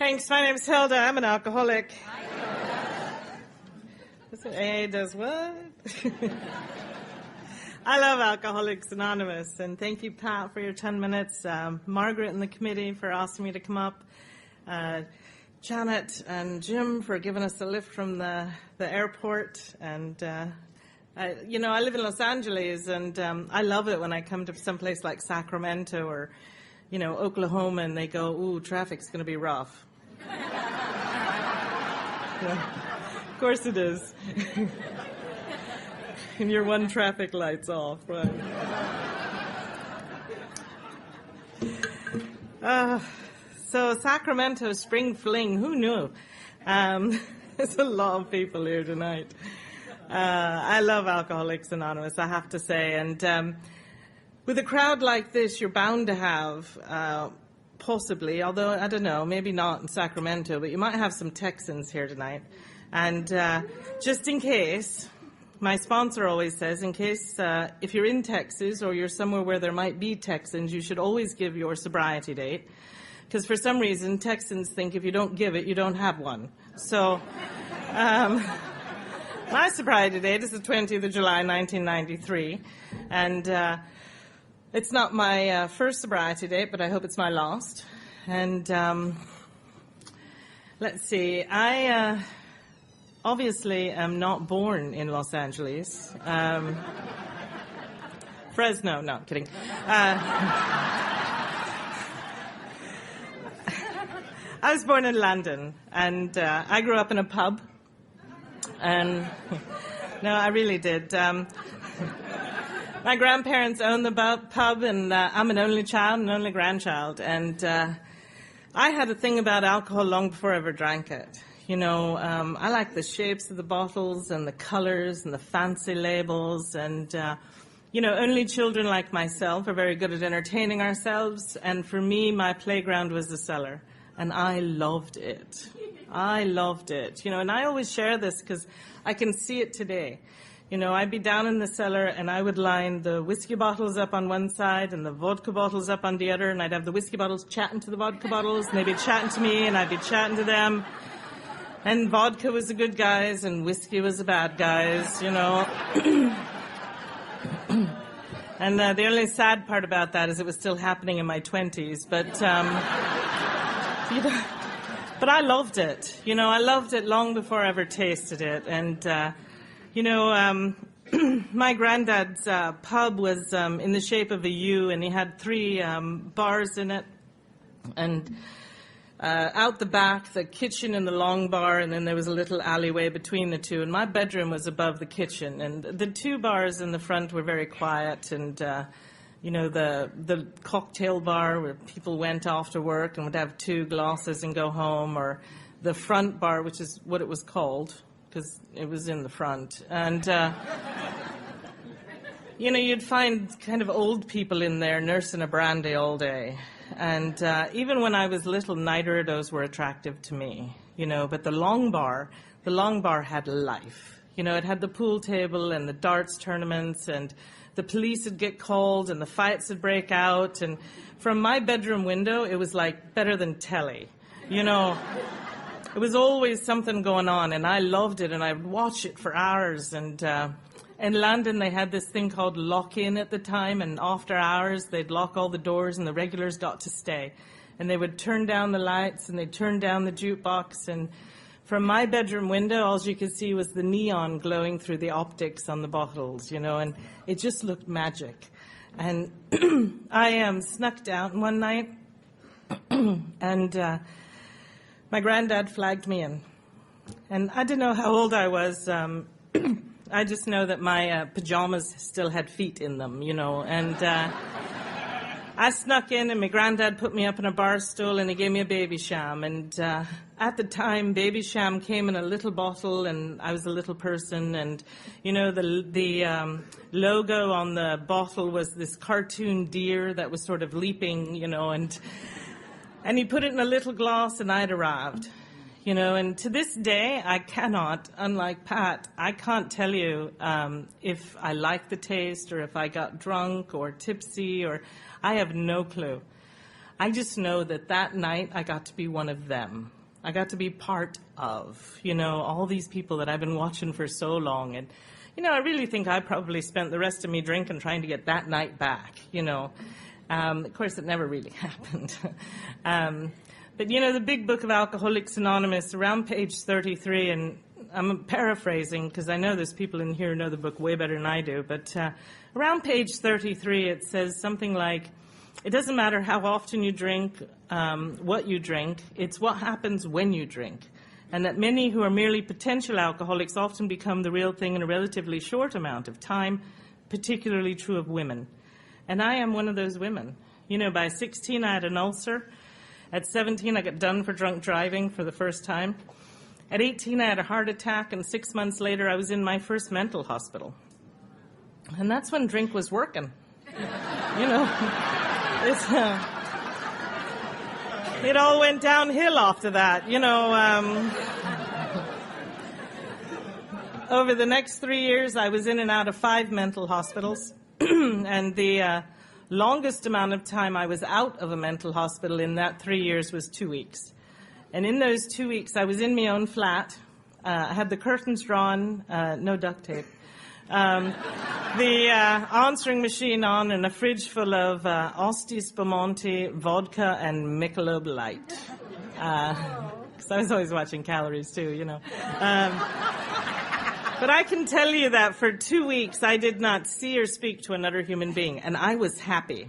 Thanks. My name's Hilda. I'm an alcoholic. That's what AA does. What? I love Alcoholics Anonymous, and thank you, Pat, for your 10 minutes. Margaret and the committee for asking me to come up. Janet and Jim for giving us a lift from the airport. And, I live in Los Angeles, and I love it when I come to someplace like Sacramento or, Oklahoma, and they go, ooh, traffic's going to be rough. Yeah. Of course it is. And your one traffic light's off, right? So Sacramento Spring Fling, who knew? There's a lot of people here tonight. I love Alcoholics Anonymous, I have to say. And with a crowd like this, you're bound to have, possibly, although I don't know, maybe not in Sacramento, but you might have some Texans here tonight. And just in case, my sponsor always says, in case if you're in Texas or you're somewhere where there might be Texans, you should always give your sobriety date. Because for some reason, Texans think if you don't give it, you don't have one. So my sobriety date is the 20th of July, 1993. And it's not my first sobriety date, but I hope it's my last. And let's see, I obviously am not born in Los Angeles. Fresno, no, kidding. I was born in London, and I grew up in a pub. And no, I really did. My grandparents owned the pub, and I'm an only child, an only grandchild. And I had a thing about alcohol long before I ever drank it. I like the shapes of the bottles and the colors and the fancy labels. And, only children like myself are very good at entertaining ourselves. And for me, my playground was the cellar. And I loved it. I loved it. And I always share this because I can see it today. I'd be down in the cellar and I would line the whiskey bottles up on one side and the vodka bottles up on the other. And I'd have the whiskey bottles chatting to the vodka bottles, and they'd be chatting to me and I'd be chatting to them. And vodka was the good guys and whiskey was the bad guys, And the only sad part about that is it was still happening in my 20s. But I loved it. I loved it long before I ever tasted it. And, my granddad's pub was in the shape of a U, and he had 3 bars in it. And out the back, the kitchen and the long bar, and then there was a little alleyway between the two. And my bedroom was above the kitchen. And the 2 bars in the front were very quiet, and the cocktail bar where people went after work and would have 2 glasses and go home, or the front bar, which is what it was called, because it was in the front. And, you'd find kind of old people in there nursing a brandy all day. And even when I was little, neither of those were attractive to me, but the long bar had life. It had the pool table and the darts tournaments, and the police would get called and the fights would break out. And from my bedroom window, it was like better than telly. It was always something going on, and I loved it, and I would watch it for hours. And in London, they had this thing called lock-in at the time, and after hours, they'd lock all the doors, and the regulars got to stay. And they would turn down the lights, and they'd turn down the jukebox, and from my bedroom window, all you could see was the neon glowing through the optics on the bottles, and it just looked magic. And I snuck down one night, and my granddad flagged me in. And I didn't know how old I was. I just know that my pajamas still had feet in them, And I snuck in, and my granddad put me up in a bar stool, and he gave me a baby sham. And at the time, baby sham came in a little bottle, and I was a little person. And, the logo on the bottle was this cartoon deer that was sort of leaping, and he put it in a little glass, and I'd arrived. And to this day, I cannot, unlike Pat, I can't tell you if I liked the taste or if I got drunk or tipsy, or I have no clue. I just know that night I got to be one of them. I got to be part of, all these people that I've been watching for so long. And, I really think I probably spent the rest of me drinking trying to get that night back, Of course, it never really happened. But, the big book of Alcoholics Anonymous, around page 33, and I'm paraphrasing because I know there's people in here who know the book way better than I do, but around page 33 it says something like, it doesn't matter how often you drink, what you drink, it's what happens when you drink. And that many who are merely potential alcoholics often become the real thing in a relatively short amount of time, particularly true of women. And I am one of those women. By 16 I had an ulcer. At 17 I got done for drunk driving for the first time. At 18 I had a heart attack, and 6 months later I was in my first mental hospital. And that's when drink was working. It all went downhill after that, Over the next 3 years, I was in and out of 5 mental hospitals, and the longest amount of time I was out of a mental hospital in that 3 years was 2 weeks. And in those 2 weeks, I was in my own flat. I had the curtains drawn, no duct tape. The answering machine on, and a fridge full of Asti Spumante, vodka, and Michelob Light. Because I was always watching calories too, But I can tell you that for 2 weeks I did not see or speak to another human being, and I was happy.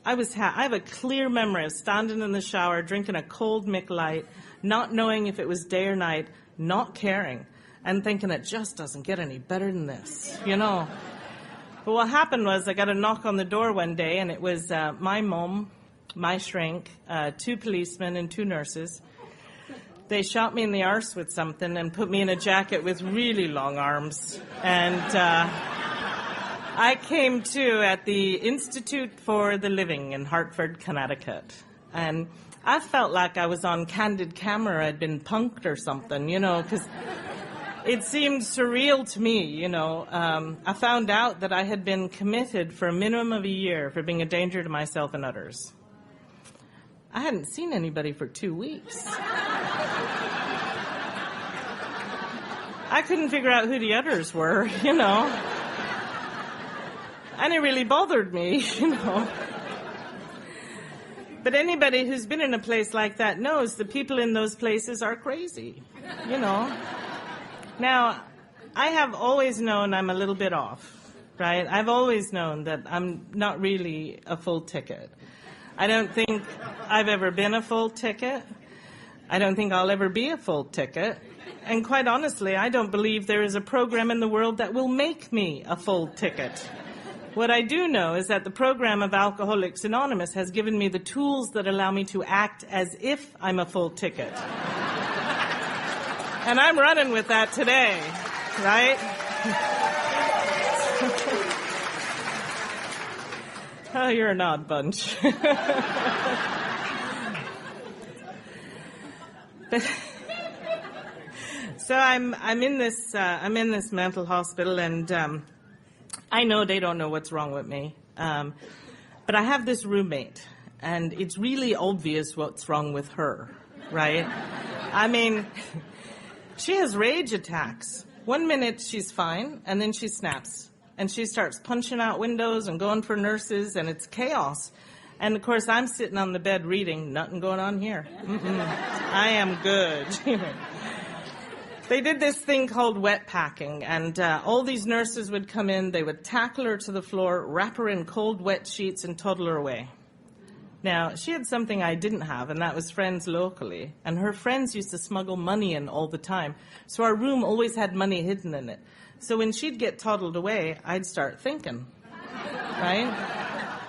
I have a clear memory of standing in the shower, drinking a cold Mick Light, not knowing if it was day or night, not caring, and thinking it just doesn't get any better than this, But what happened was I got a knock on the door one day, and it was my mom, my shrink, 2 policemen, and 2 nurses. They shot me in the arse with something and put me in a jacket with really long arms. And I came to at the Institute for the Living in Hartford, Connecticut. And I felt like I was on candid camera. I'd been punked or something, because it seemed surreal to me, I found out that I had been committed for a minimum of a year for being a danger to myself and others. I hadn't seen anybody for 2 weeks. I couldn't figure out who the others were, And it really bothered me, But anybody who's been in a place like that knows the people in those places are crazy, Now, I have always known I'm a little bit off, right? I've always known that I'm not really a full ticket. I don't think I've ever been a full ticket. I don't think I'll ever be a full ticket. And quite honestly, I don't believe there is a program in the world that will make me a full ticket. What I do know is that the program of Alcoholics Anonymous has given me the tools that allow me to act as if I'm a full ticket. And I'm running with that today, right? Oh, you're an odd bunch. So I'm in this mental hospital, and I know they don't know what's wrong with me, but I have this roommate, and it's really obvious what's wrong with her, right? I mean, she has rage attacks. 1 minute she's fine, and then she snaps, and she starts punching out windows and going for nurses, and it's chaos. And of course, I'm sitting on the bed reading, nothing going on here. I am good. They did this thing called wet packing, and all these nurses would come in, they would tackle her to the floor, wrap her in cold, wet sheets, and toddle her away. Now, she had something I didn't have, and that was friends locally. And her friends used to smuggle money in all the time, so our room always had money hidden in it. So when she'd get toddled away, I'd start thinking, right?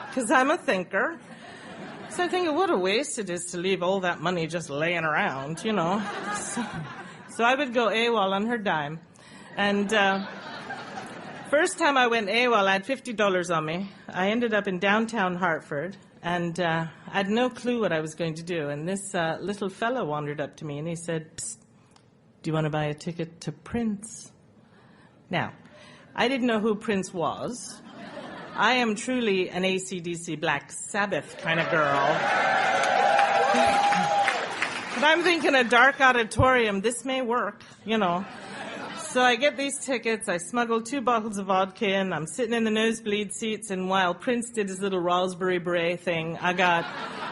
Because I'm a thinker. So I'm thinking, what a waste it is to leave all that money just laying around, So I would go AWOL on her dime. And first time I went AWOL, I had $50 on me. I ended up in downtown Hartford, and I had no clue what I was going to do. And this little fellow wandered up to me, and he said, "Psst, do you want to buy a ticket to Prince?" Now, I didn't know who Prince was. I am truly an AC/DC Black Sabbath kind of girl. But I'm thinking a dark auditorium, this may work, you know. So I get these tickets, I smuggle 2 bottles of vodka in, I'm sitting in the nosebleed seats, and while Prince did his little Raspberry Beret thing, I got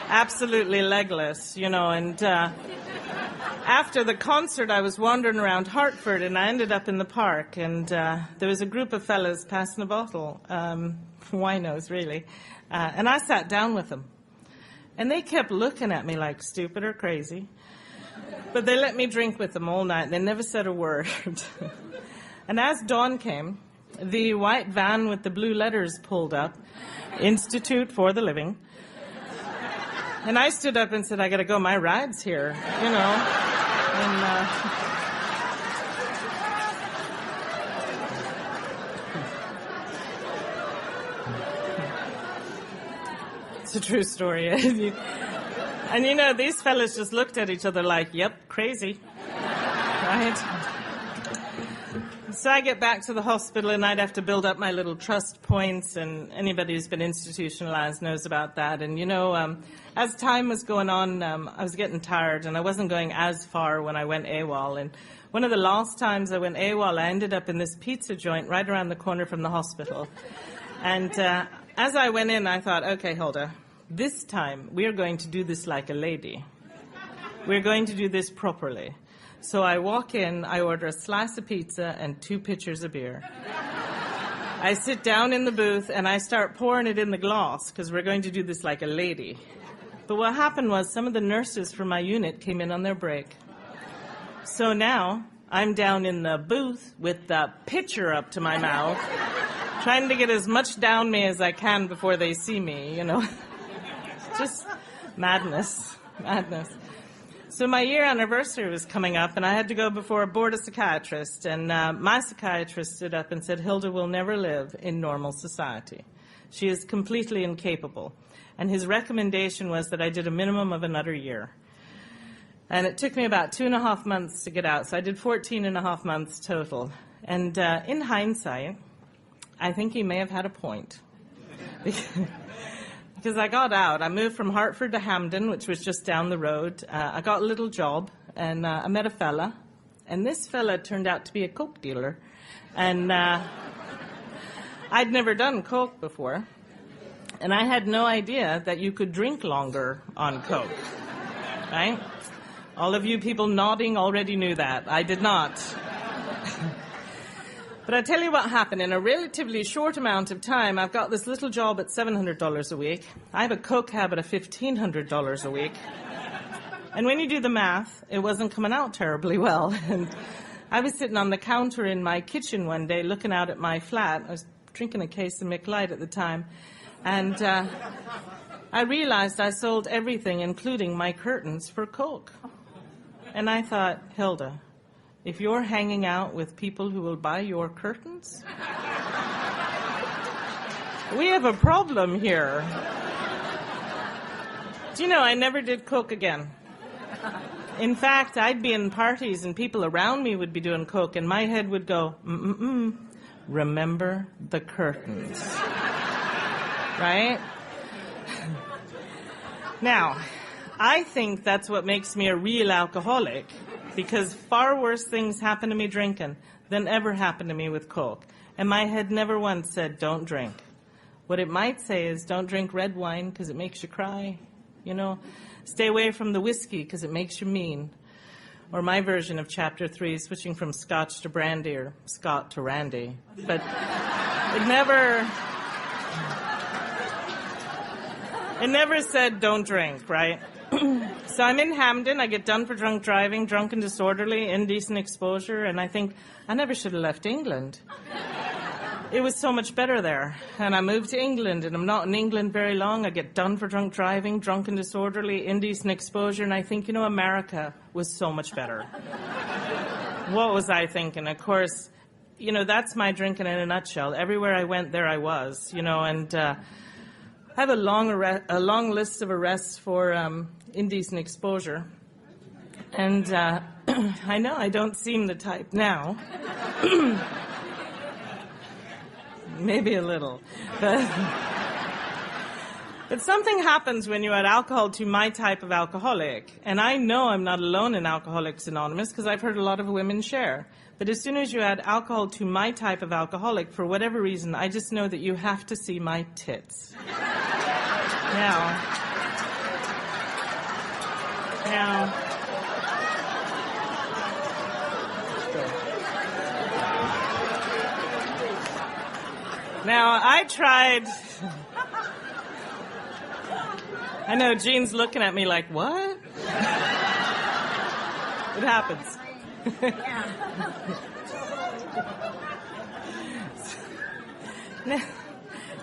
absolutely legless, you know, and after the concert, I was wandering around Hartford, and I ended up in the park, and there was a group of fellas passing a bottle, winos, really, and I sat down with them. And they kept looking at me like stupid or crazy, but they let me drink with them all night, and they never said a word. And as dawn came, the white van with the blue letters pulled up, Institute for the Living, and I stood up and said, I gotta go, my ride's here, you know. And it's a true story. And you know, these fellas just looked at each other like, yep, crazy, right? So I get back to the hospital, and I'd have to build up my little trust points, and anybody who's been institutionalized knows about that. And you know, as time was going on, I was getting tired, and I wasn't going as far when I went AWOL. And one of the last times I went AWOL, I ended up in this pizza joint right around the corner from the hospital. And as I went in, I thought, okay, Hilda, this time we are going to do this like a lady. We're going to do this properly. So I walk in, I order a slice of pizza and 2 pitchers of beer. I sit down in the booth and I start pouring it in the glass because we're going to do this like a lady. But what happened was some of the nurses from my unit came in on their break. So now I'm down in the booth with the pitcher up to my mouth, trying to get as much down me as I can before they see me, you know. Just madness, madness. So my year anniversary was coming up, and I had to go before a board of psychiatrists, and my psychiatrist stood up and said, Hilda will never live in normal society. She is completely incapable. And his recommendation was that I did a minimum of another year. And it took me about 2.5 months to get out, so I did 14.5 months total. And in hindsight, I think he may have had a point. Because I got out. I moved from Hartford to Hamden, which was just down the road. I got a little job, and I met a fella. And this fella turned out to be a coke dealer. And I'd never done coke before. And I had no idea that you could drink longer on coke. Right? All of you people nodding already knew that. I did not. But I tell you what happened. In a relatively short amount of time, I've got this little job at $700 a week. I have a coke habit of $1,500 a week. And when you do the math, it wasn't coming out terribly well. And I was sitting on the counter in my kitchen one day looking out at my flat. I was drinking a case of McLight at the time. And I realized I sold everything, including my curtains, for coke. And I thought, Hilda, if you're hanging out with people who will buy your curtains, we have a problem here. Do you know, I never did coke again. In fact, I'd be in parties and people around me would be doing coke, and my head would go, remember the curtains. Right? Now, I think that's what makes me a real alcoholic, because far worse things happen to me drinking than ever happened to me with coke. And my head never once said, don't drink. What it might say is, don't drink red wine because it makes you cry. You know, stay away from the whiskey because it makes you mean. Or my version of chapter 3, switching from scotch to brandy or Scott to Randy. But it never said don't drink, right? So I'm in Hamden, I get done for drunk driving, drunk and disorderly, indecent exposure, and I think I never should have left England. It was so much better there. And I moved to England, and I'm not in England very long. I get done for drunk driving, drunk and disorderly, indecent exposure, and I think, you know, America was so much better. What was I thinking? Of course, you know, that's my drinking in a nutshell. Everywhere I went, there I was, you know, and I have a long list of arrests for indecent exposure. And I know I don't seem the type now. Maybe a little. But But something happens when you add alcohol to my type of alcoholic. And I know I'm not alone in Alcoholics Anonymous because I've heard a lot of women share. But as soon as you add alcohol to my type of alcoholic, for whatever reason, I just know that you have to see my tits. Now, I tried. I know Jean's looking at me like, what? It happens.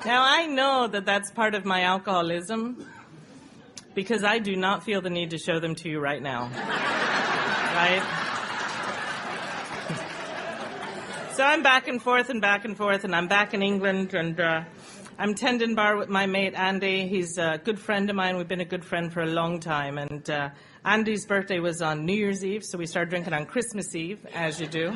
Now, I know that that's part of my alcoholism because I do not feel the need to show them to you right now. Right? So I'm back and forth, and I'm back in England, and I'm tending bar with my mate Andy. He's a good friend of mine. We've been a good friend for a long time, and Andy's birthday was on New Year's Eve, so we started drinking on Christmas Eve, as you do.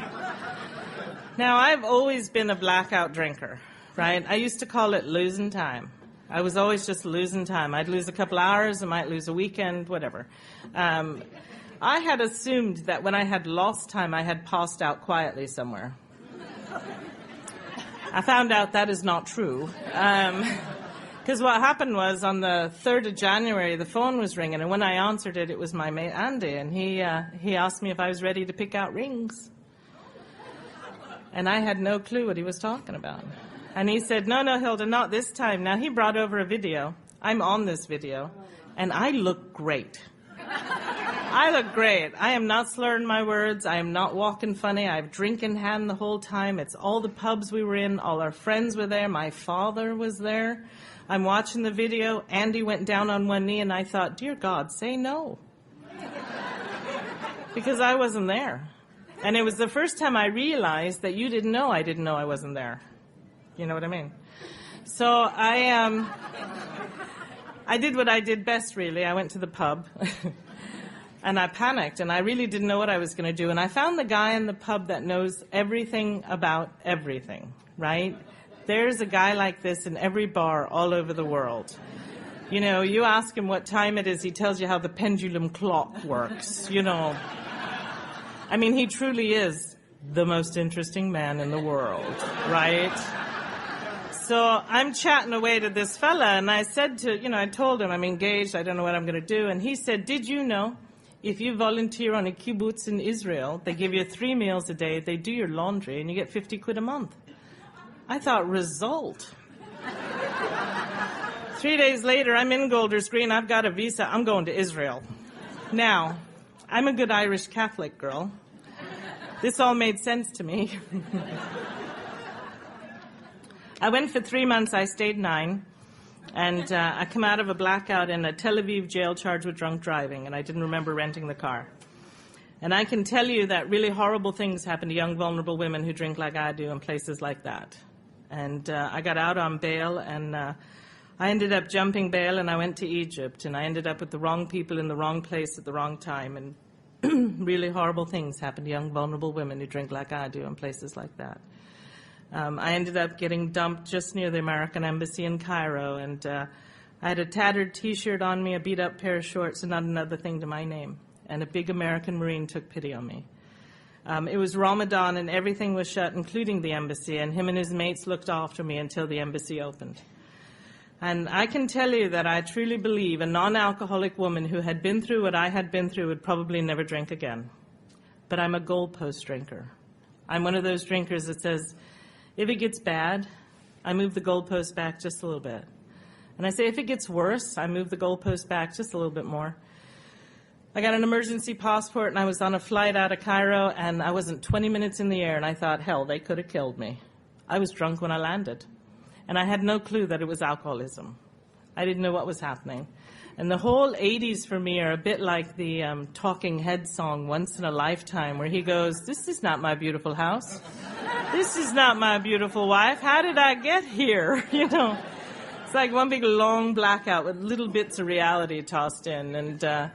Now, I've always been a blackout drinker, right? I used to call it losing time. I was always just losing time. I'd lose a couple hours, I might lose a weekend, whatever. I had assumed that when I had lost time, I had passed out quietly somewhere. I found out that is not true. Because what happened was on the 3rd of January, the phone was ringing, and when I answered it, it was my mate Andy, and he asked me if I was ready to pick out rings. And I had no clue what he was talking about. And he said, no, Hilda, not this time. Now, he brought over a video. I'm on this video, and I look great. I look great. I am not slurring my words. I am not walking funny. I have drink in hand the whole time. It's all the pubs we were in. All our friends were there. My father was there. I'm watching the video. Andy went down on one knee, and I thought, dear God, say no. Because I wasn't there. And it was the first time I realized that you didn't know I wasn't there. You know what I mean? So I did what I did best, really. I went to the pub. And I panicked, and I really didn't know what I was going to do. And I found the guy in the pub that knows everything about everything, right? There's a guy like this in every bar all over the world. You know, you ask him what time it is, he tells you how the pendulum clock works, you know. I mean, he truly is the most interesting man in the world, right? So I'm chatting away to this fella, and I said I told him I'm engaged, I don't know what I'm going to do. And he said, did you know if you volunteer on a kibbutz in Israel, they give you 3 meals a day, they do your laundry, and you get 50 quid a month? I thought, result. 3 days later, I'm in Golders Green, I've got a visa, I'm going to Israel. Now, I'm a good Irish Catholic girl. This all made sense to me. I went for 3 months, I stayed 9. And I come out of a blackout in a Tel Aviv jail charged with drunk driving, and I didn't remember renting the car. And I can tell you that really horrible things happen to young, vulnerable women who drink like I do in places like that. And I got out on bail, and I ended up jumping bail, and I went to Egypt, and I ended up with the wrong people in the wrong place at the wrong time. And really horrible things happen to young, vulnerable women who drink like I do in places like that. I ended up getting dumped just near the American Embassy in Cairo, and I had a tattered T-shirt on me, a beat-up pair of shorts, and not another thing to my name. And a big American Marine took pity on me. It was Ramadan, and everything was shut, including the embassy, and him and his mates looked after me until the embassy opened. And I can tell you that I truly believe a non-alcoholic woman who had been through what I had been through would probably never drink again. But I'm a goalpost drinker. I'm one of those drinkers that says, if it gets bad, I move the goalpost back just a little bit. And I say, if it gets worse, I move the goalpost back just a little bit more. I got an emergency passport, and I was on a flight out of Cairo, and I wasn't 20 minutes in the air, and I thought, hell, they could have killed me. I was drunk when I landed. And I had no clue that it was alcoholism. I didn't know what was happening. And the whole 80s for me are a bit like the Talking Head song, Once in a Lifetime, where he goes, this is not my beautiful house. This is not my beautiful wife. How did I get here? You know, it's like one big long blackout with little bits of reality tossed in. And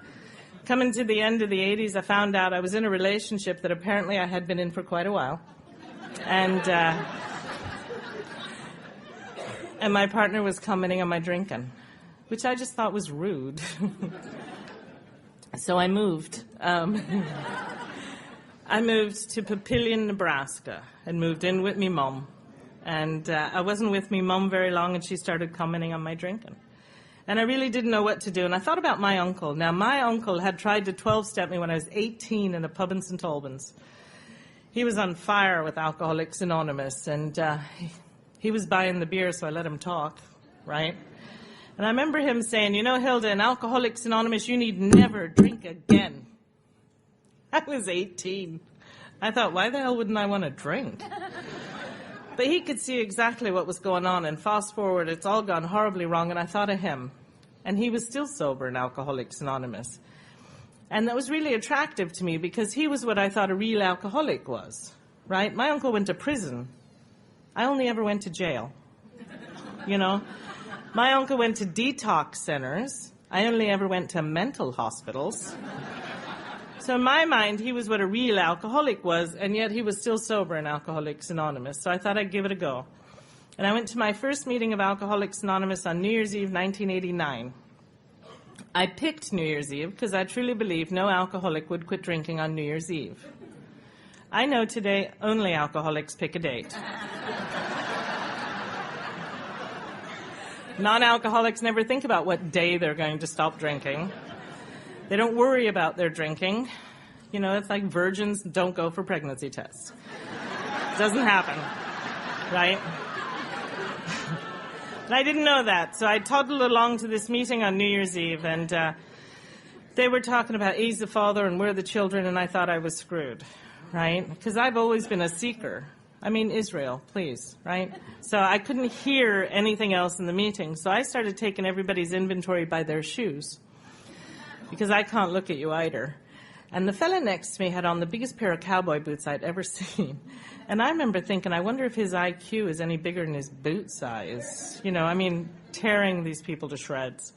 coming to the end of the 80s, I found out I was in a relationship that apparently I had been in for quite a while. And my partner was commenting on my drinking. which I just thought was rude. So I moved. I moved to Papillion, Nebraska, and moved in with me mum. And I wasn't with me mum very long, and she started commenting on my drinking. And I really didn't know what to do. And I thought about my uncle. Now, my uncle had tried to 12-step me when I was 18 in a pub in St. Albans. He was on fire with Alcoholics Anonymous, and he was buying the beer, so I let him talk, right? And I remember him saying, you know, Hilda, in Alcoholics Anonymous, you need never drink again. I was 18. I thought, why the hell wouldn't I want to drink? But he could see exactly what was going on, and fast forward, it's all gone horribly wrong, and I thought of him. And he was still sober in Alcoholics Anonymous. And that was really attractive to me because he was what I thought a real alcoholic was, right? My uncle went to prison. I only ever went to jail, you know? My uncle went to detox centers. I only ever went to mental hospitals. So in my mind, he was what a real alcoholic was, and yet he was still sober in Alcoholics Anonymous. So I thought I'd give it a go. And I went to my first meeting of Alcoholics Anonymous on New Year's Eve, 1989. I picked New Year's Eve because I truly believe no alcoholic would quit drinking on New Year's Eve. I know today only alcoholics pick a date. Non-alcoholics never think about what day they're going to stop drinking. They don't worry about their drinking. You know, it's like virgins don't go for pregnancy tests. Doesn't happen, right? And I didn't know that, so I toddled along to this meeting on New Year's Eve, and they were talking about He's the Father and we're the children, and I thought I was screwed, right? Because I've always been a seeker. I mean, Israel, please, right? So I couldn't hear anything else in the meeting, so I started taking everybody's inventory by their shoes, because I can't look at you either. And the fella next to me had on the biggest pair of cowboy boots I'd ever seen. And I remember thinking, I wonder if his IQ is any bigger than his boot size. You know, I mean, tearing these people to shreds.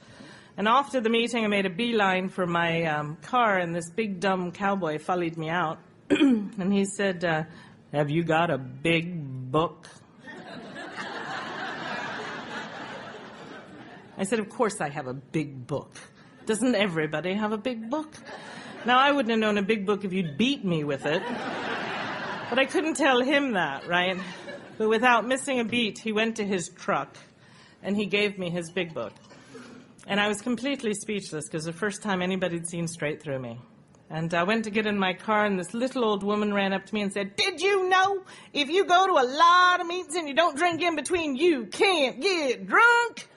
And after the meeting, I made a beeline for my car, and this big, dumb cowboy followed me out. And he said, have you got a big book? I said, of course I have a big book. Doesn't everybody have a big book? Now, I wouldn't have known a big book if you'd beat me with it. But I couldn't tell him that, right? But without missing a beat, he went to his truck, and he gave me his big book. And I was completely speechless, because the first time anybody'd seen straight through me. And I went to get in my car, and this little old woman ran up to me and said, did you know if you go to a lot of meetings and you don't drink in between, you can't get drunk?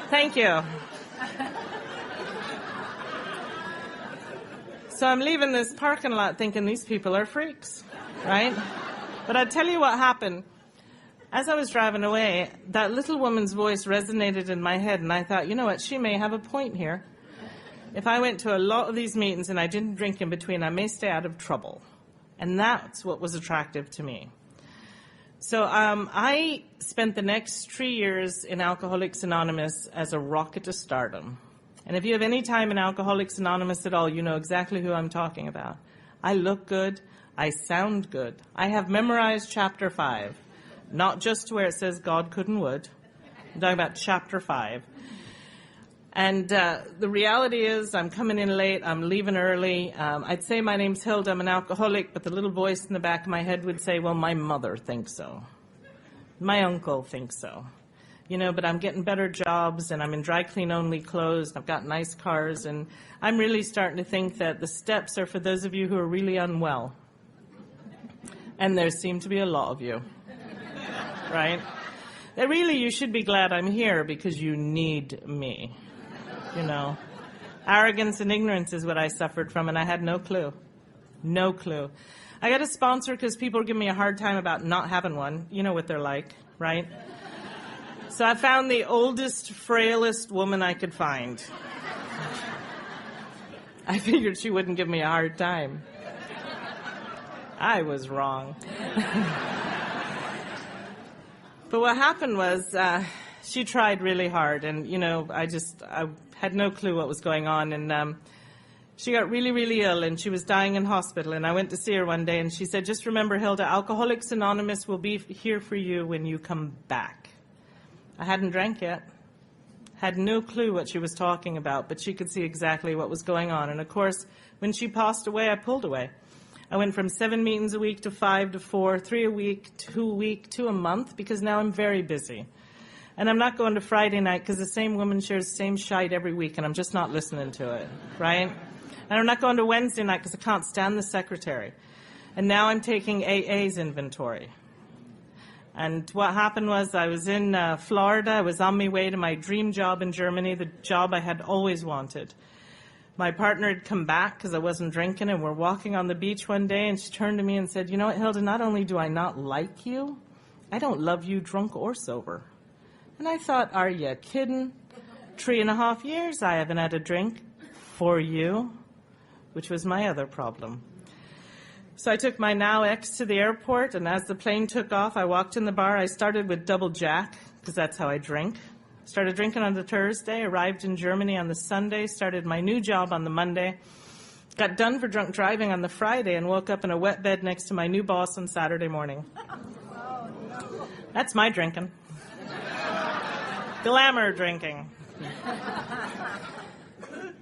Thank you. So I'm leaving this parking lot thinking these people are freaks, right? But I'll tell you what happened. As I was driving away, that little woman's voice resonated in my head, and I thought, you know what, she may have a point here. If I went to a lot of these meetings and I didn't drink in between, I may stay out of trouble. And that's what was attractive to me. So I spent the next 3 years in Alcoholics Anonymous as a rocket to stardom. And if you have any time in Alcoholics Anonymous at all, you know exactly who I'm talking about. I look good. I sound good. I have memorized chapter 5, not just where it says God could and would. I'm talking about chapter 5. And the reality is I'm coming in late, I'm leaving early. I'd say my name's Hilda, I'm an alcoholic, but the little voice in the back of my head would say, well, my mother thinks so. My uncle thinks so. You know, but I'm getting better jobs, and I'm in dry clean only clothes, I've got nice cars, and I'm really starting to think that the steps are for those of you who are really unwell. And there seem to be a lot of you, right? That really you should be glad I'm here because you need me. You know, arrogance and ignorance is what I suffered from, and I had no clue. No clue. I got a sponsor because people give me a hard time about not having one. You know what they're like, right? So I found the oldest, frailest woman I could find. I figured she wouldn't give me a hard time. I was wrong. But what happened was she tried really hard, and, you know, I had no clue what was going on. And She got really, really ill, and she was dying in hospital, and I went to see her one day, and she said, just remember, Hilda, Alcoholics Anonymous will be here for you when you come back. I hadn't drank yet. Had no clue what she was talking about, but she could see exactly what was going on. And, of course, when she passed away, I pulled away. I went from 7 meetings a week to 5 to 4, 3 a week, 2 a week, 2 a month, because now I'm very busy. And I'm not going to Friday night because the same woman shares the same shite every week, and I'm just not listening to it, right? And I'm not going to Wednesday night because I can't stand the secretary. And now I'm taking AA's inventory. And what happened was I was in Florida. I was on my way to my dream job in Germany, the job I had always wanted. My partner had come back because I wasn't drinking, and we're walking on the beach one day, and she turned to me and said, you know what, Hilda, not only do I not like you, I don't love you drunk or sober. And I thought, are you kidding? 3.5 years I haven't had a drink for you, which was my other problem. So I took my now ex to the airport, and as the plane took off, I walked in the bar. I started with double Jack, because that's how I drink. Started drinking on the Thursday, arrived in Germany on the Sunday, started my new job on the Monday, got done for drunk driving on the Friday, and woke up in a wet bed next to my new boss on Saturday morning. That's my drinking. Glamour drinking.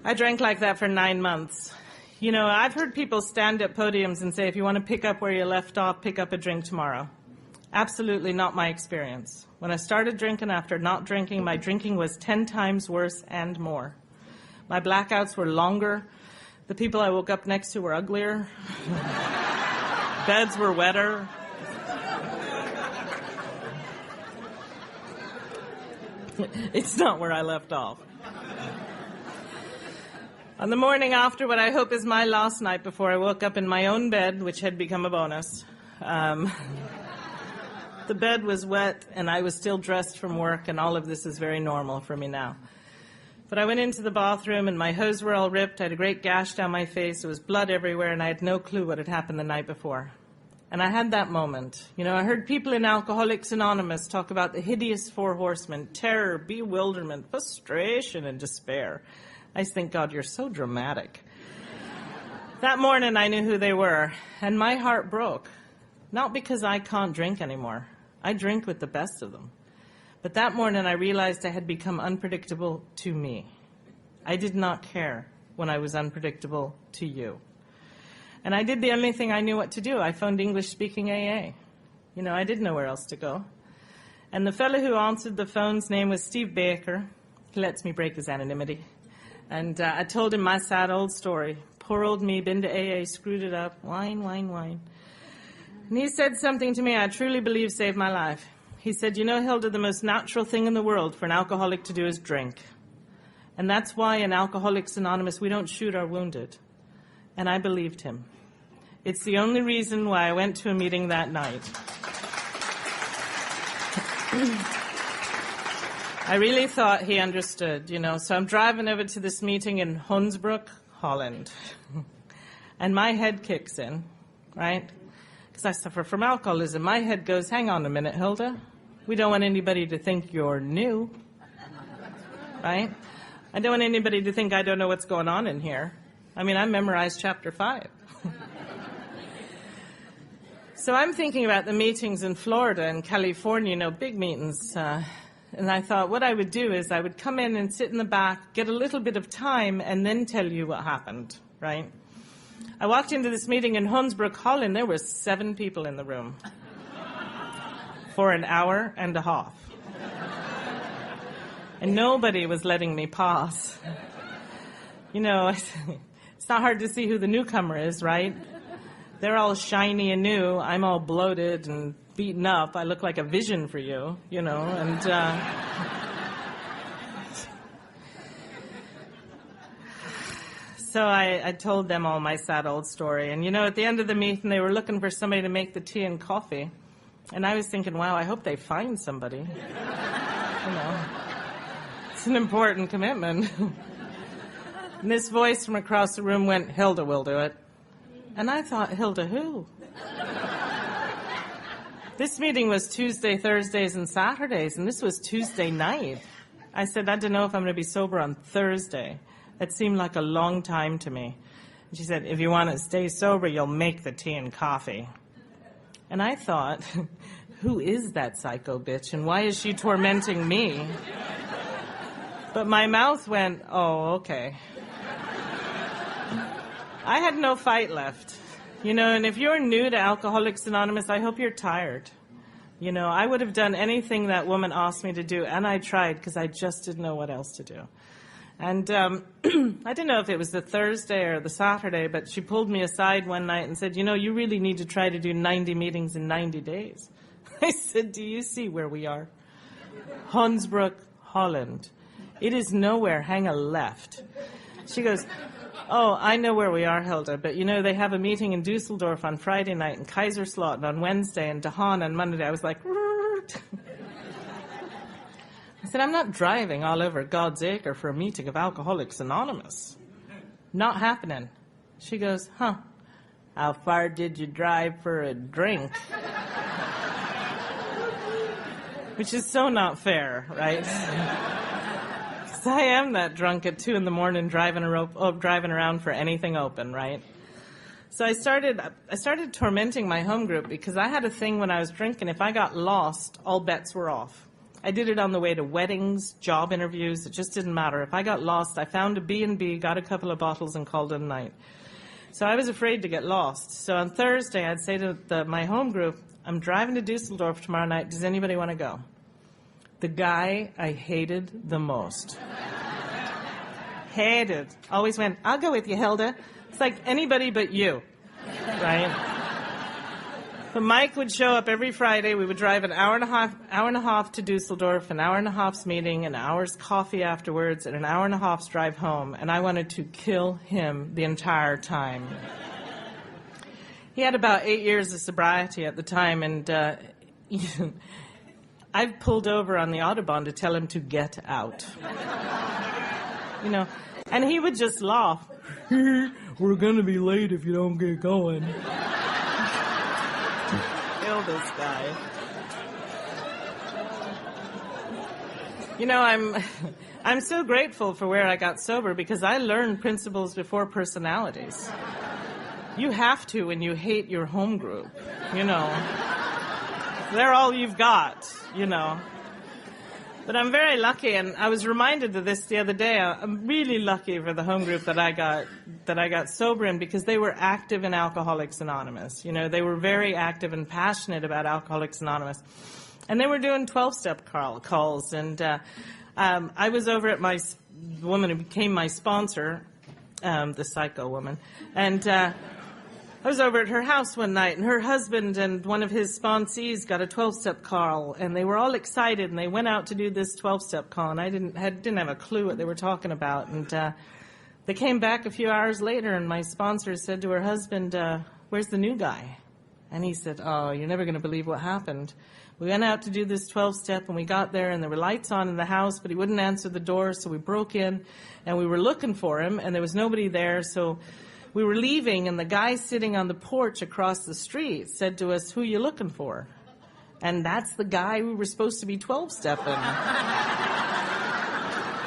I drank like that for 9 months. You know, I've heard people stand at podiums and say, if you want to pick up where you left off, pick up a drink tomorrow. Absolutely not my experience. When I started drinking after not drinking, my drinking was 10 times worse and more. My blackouts were longer. The people I woke up next to were uglier. Beds were wetter. It's not where I left off. On the morning after what I hope is my last night before I woke up in my own bed, which had become a bonus, the bed was wet and I was still dressed from work, and all of this is very normal for me now. But I went into the bathroom and my hose were all ripped. I had a great gash down my face. There was blood everywhere, and I had no clue what had happened the night before. And I had that moment. You know, I heard people in Alcoholics Anonymous talk about the hideous 4 horsemen: terror, bewilderment, frustration, and despair. I just think, God, you're so dramatic. That morning I knew who they were, and my heart broke. Not because I can't drink anymore. I drink with the best of them. But that morning I realized I had become unpredictable to me. I did not care when I was unpredictable to you. And I did the only thing I knew what to do. I phoned English-speaking AA. You know, I didn't know where else to go. And the fellow who answered the phone's name was Steve Baker. He lets me break his anonymity. And I told him my sad old story. Poor old me, been to AA, screwed it up, wine, wine, wine. And he said something to me I truly believe saved my life. He said, you know, Hilda, the most natural thing in the world for an alcoholic to do is drink. And that's why in Alcoholics Anonymous we don't shoot our wounded. And I believed him. It's the only reason why I went to a meeting that night. I really thought he understood, you know. So I'm driving over to this meeting in Hunsbroek, Holland. And my head kicks in, right? Because I suffer from alcoholism. My head goes, hang on a minute, Hilda. We don't want anybody to think you're new, right? I don't want anybody to think I don't know what's going on in here. I mean, I memorized chapter 5. So I'm thinking about the meetings in Florida and California, you know, big meetings. And I thought what I would do is I would come in and sit in the back, get a little bit of time, and then tell you what happened, right? I walked into this meeting in Hunsbroek, Holland. There were 7 people in the room for an hour and a half. And nobody was letting me pass. You know, it's not hard to see who the newcomer is, right? They're all shiny and new. I'm all bloated and beaten up. I look like a vision for you, you know, and so I told them all my sad old story. And, you know, at the end of the meeting, they were looking for somebody to make the tea and coffee. And I was thinking, wow, I hope they find somebody. You know, it's an important commitment. And this voice from across the room went, Hilda will do it. And I thought, Hilda who? This meeting was Tuesday, Thursdays, and Saturdays, and this was Tuesday night. I said, I don't know if I'm going to be sober on Thursday. It seemed like a long time to me. And she said, if you want to stay sober, you'll make the tea and coffee. And I thought, who is that psycho bitch, and why is she tormenting me? But my mouth went, oh, okay. I had no fight left. And if you're new to Alcoholics Anonymous, I hope you're tired. I would have done anything that woman asked me to do, and I tried because I just didn't know what else to do. And I didn't know if it was the Thursday or the Saturday, but she pulled me aside one night and said, you really need to try to do 90 meetings in 90 days. I said, do you see where we are? Hunsbrook, Holland. It is nowhere. Hang a left. She goes, oh, I know where we are, Hilda, but they have a meeting in Dusseldorf on Friday night and Kaiserslautern on Wednesday and Dahan on Monday. I was like, I said, I'm not driving all over God's acre for a meeting of Alcoholics Anonymous. Not happening. She goes, how far did you drive for a drink? Which is so not fair, right? I am that drunk at 2 a.m. driving around for anything open, right? So I started tormenting my home group because I had a thing when I was drinking. If I got lost, all bets were off. I did it on the way to weddings, job interviews. It just didn't matter. If I got lost, I found a B&B, got a couple of bottles, and called it a night. So I was afraid to get lost. So on Thursday, I'd say to my home group, I'm driving to Dusseldorf tomorrow night. Does anybody want to go? The guy I hated the most. Hated. Always went, I'll go with you, Hilda. It's like anybody but you, right? But Mike would show up every Friday. We would drive an hour and a half to Dusseldorf, an hour and a half's meeting, an hour's coffee afterwards, and an hour and a half's drive home. And I wanted to kill him the entire time. He had about 8 years of sobriety at the time, and I pulled over on the Autobahn to tell him to get out. And he would just laugh. We're going to be late if you don't get going. Kill this guy. I'm so grateful for where I got sober because I learned principles before personalities. You have to when you hate your home group, They're all you've got, But I'm very lucky, and I was reminded of this the other day. I'm really lucky for the home group that I got sober in because they were active in Alcoholics Anonymous. They were very active and passionate about Alcoholics Anonymous. And they were doing 12-step calls. And I was over at the woman who became my sponsor, the psycho woman. And I was over at her house one night, and her husband and one of his sponsees got a 12-step call, and they were all excited, and they went out to do this 12-step call, and I didn't have a clue what they were talking about. And they came back a few hours later, and my sponsor said to her husband, where's the new guy? And he said, oh, you're never going to believe what happened. We went out to do this 12-step, and we got there, and there were lights on in the house, but he wouldn't answer the door, so we broke in, and we were looking for him, and there was nobody there, so we were leaving, and the guy sitting on the porch across the street said to us, who you looking for? And that's the guy we were supposed to be 12-stepping.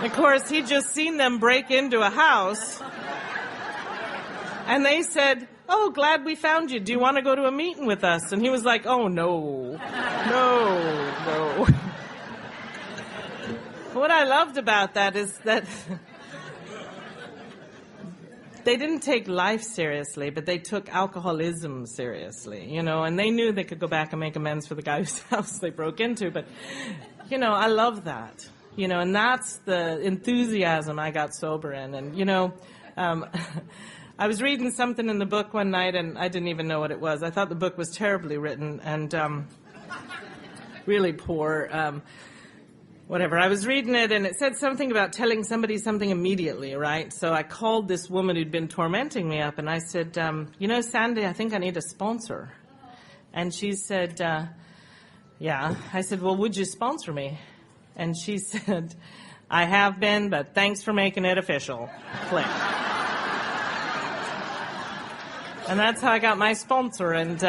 Of course, he'd just seen them break into a house. And they said, oh, glad we found you. Do you want to go to a meeting with us? And he was like, oh, no. What I loved about that is that they didn't take life seriously, but they took alcoholism seriously, and they knew they could go back and make amends for the guy whose house they broke into. But, I love that, and that's the enthusiasm I got sober in. And, I was reading something in the book one night, and I didn't even know what it was. I thought the book was terribly written and really poor. Whatever. I was reading it, and it said something about telling somebody something immediately, right? So I called this woman who'd been tormenting me up, and I said, Sandy, I think I need a sponsor. And she said, yeah. I said, well, would you sponsor me? And she said, I have been, but thanks for making it official. Click. And that's how I got my sponsor, and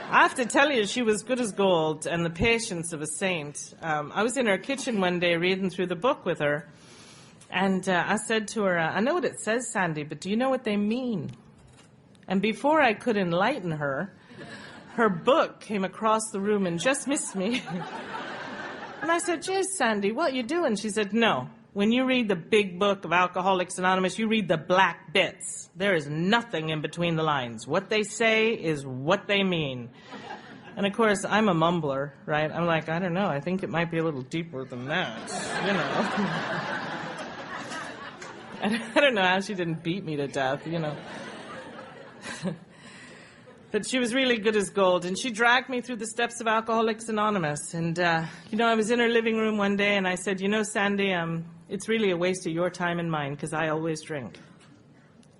I have to tell you, she was good as gold and the patience of a saint. I was in her kitchen one day reading through the book with her, And I said to her, I know what it says, Sandy, but do you know what they mean? And before I could enlighten her, her book came across the room and just missed me. And I said, geez, Sandy, what you doing? She said, no. When you read the big book of Alcoholics Anonymous, you read the black bits. There is nothing in between the lines. What they say is what they mean. And, of course, I'm a mumbler, right? I'm like, I don't know. I think it might be a little deeper than that, you know. I don't know how she didn't beat me to death, you know. But she was really good as gold, and she dragged me through the steps of Alcoholics Anonymous. And, you know, I was in her living room one day, and I said, you know, Sandy, it's really a waste of your time and mine, because I always drink.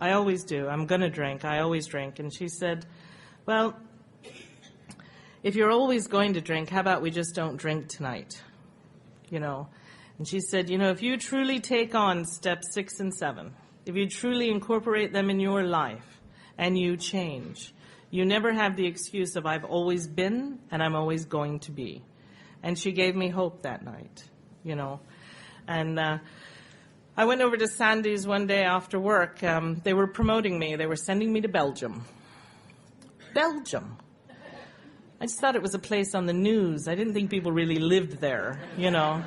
I always do. I'm going to drink. I always drink. And she said, well, if you're always going to drink, how about we just don't drink tonight? You know. And she said, you know, if you truly take on steps 6 and 7, if you truly incorporate them in your life, and you change, you never have the excuse of I've always been and I'm always going to be. And she gave me hope that night, you know. And I went over to Sandy's one day after work. They were promoting me. They were sending me to Belgium. Belgium. I just thought it was a place on the news. I didn't think people really lived there, you know.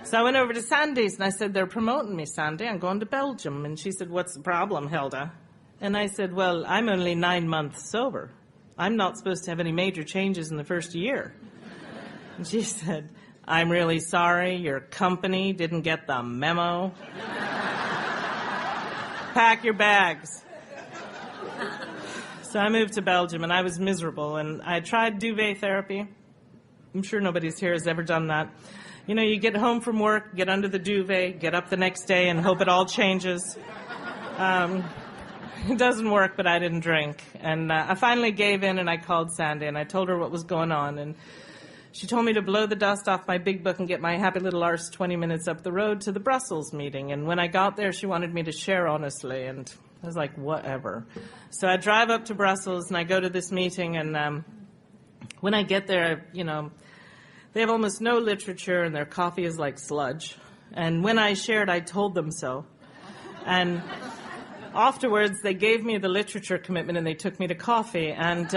So I went over to Sandy's and I said, they're promoting me, Sandy. I'm going to Belgium. And she said, what's the problem, Hilda? And I said, well, I'm only 9 months sober. I'm not supposed to have any major changes in the first year. And she said, I'm really sorry, your company didn't get the memo. Pack your bags. So I moved to Belgium, and I was miserable, and I tried duvet therapy. I'm sure nobody's here has ever done that. You know, you get home from work, get under the duvet, get up the next day, and hope it all changes. It doesn't work, but I didn't drink. And I finally gave in, and I called Sandy, and I told her what was going on. And she told me to blow the dust off my big book and get my happy little arse 20 minutes up the road to the Brussels meeting. And when I got there, she wanted me to share honestly, and I was like, whatever. So I drive up to Brussels, and I go to this meeting, and when I get there, you know, they have almost no literature, and their coffee is like sludge. And when I shared, I told them so. And afterwards, they gave me the literature commitment, and they took me to coffee, and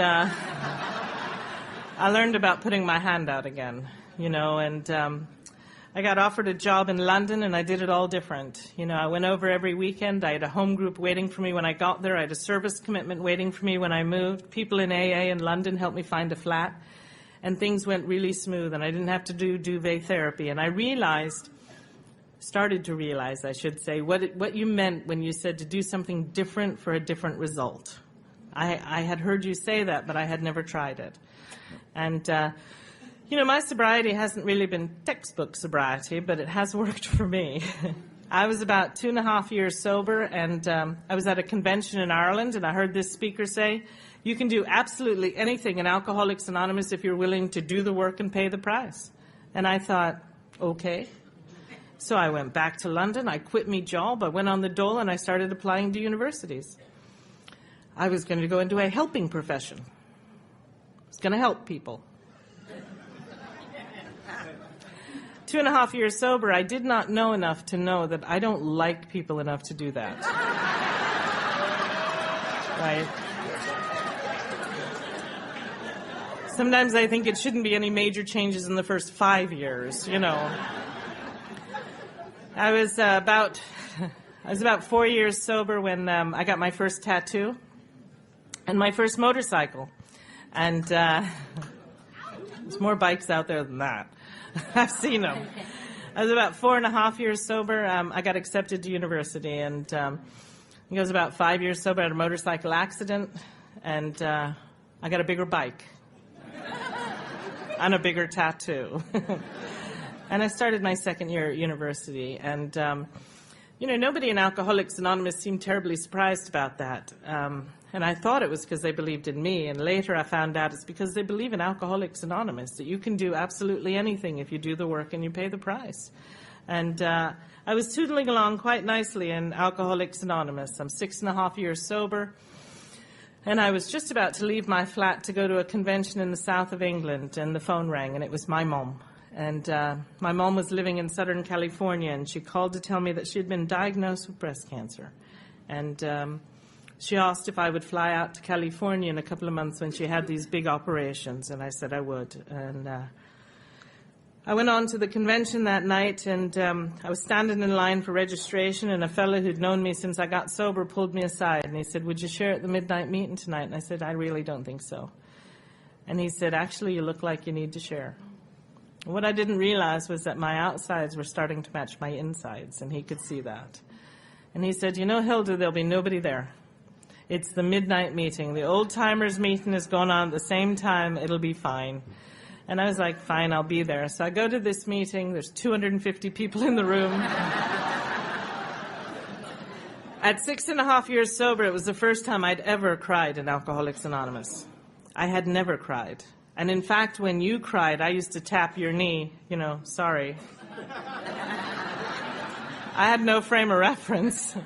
I learned about putting my hand out again, you know, and I got offered a job in London, and I did it all different. You know, I went over every weekend. I had a home group waiting for me when I got there. I had a service commitment waiting for me when I moved. People in AA in London helped me find a flat, and things went really smooth, and I didn't have to do duvet therapy. And I started to realize, I should say, what you meant when you said to do something different for a different result. I had heard you say that, but I had never tried it. And, you know, my sobriety hasn't really been textbook sobriety, but it has worked for me. I was about 2.5 years sober, and I was at a convention in Ireland, and I heard this speaker say, you can do absolutely anything in Alcoholics Anonymous if you're willing to do the work and pay the price. And I thought, okay. So I went back to London, I quit my job, I went on the dole, and I started applying to universities. I was going to go into a helping profession. I was going to help people. 2.5 years sober, I did not know enough to know that I don't like people enough to do that. Right? Sometimes I think it shouldn't be any major changes in the first 5 years, you know. I was about 4 years sober when I got my first tattoo and my first motorcycle. And there's more bikes out there than that. I've seen them. I was about 4.5 years sober. I got accepted to university, and I was about 5 years sober. I had a motorcycle accident, and I got a bigger bike and a bigger tattoo. And I started my second year at university, and you know, nobody in Alcoholics Anonymous seemed terribly surprised about that. And I thought it was because they believed in me, and later I found out it's because they believe in Alcoholics Anonymous, that you can do absolutely anything if you do the work and you pay the price. And I was tootling along quite nicely in Alcoholics Anonymous. I'm 6.5 years sober, and I was just about to leave my flat to go to a convention in the south of England, and the phone rang, and it was my mom. And my mom was living in Southern California, and she called to tell me that she had been diagnosed with breast cancer. And she asked if I would fly out to California in a couple of months when she had these big operations, and I said I would. And I went on to the convention that night, and I was standing in line for registration, and a fellow who'd known me since I got sober pulled me aside, and he said, "Would you share at the midnight meeting tonight?" And I said, "I really don't think so." And he said, "Actually, you look like you need to share." And what I didn't realize was that my outsides were starting to match my insides, and he could see that. And he said, "You know, Hilda, there'll be nobody there. It's the midnight meeting. The old-timers meeting is going on at the same time. It'll be fine." And I was like, fine, I'll be there. So I go to this meeting. There's 250 people in the room. At 6.5 years sober, it was the first time I'd ever cried in Alcoholics Anonymous. I had never cried. And in fact, when you cried, I used to tap your knee, sorry. I had no frame of reference.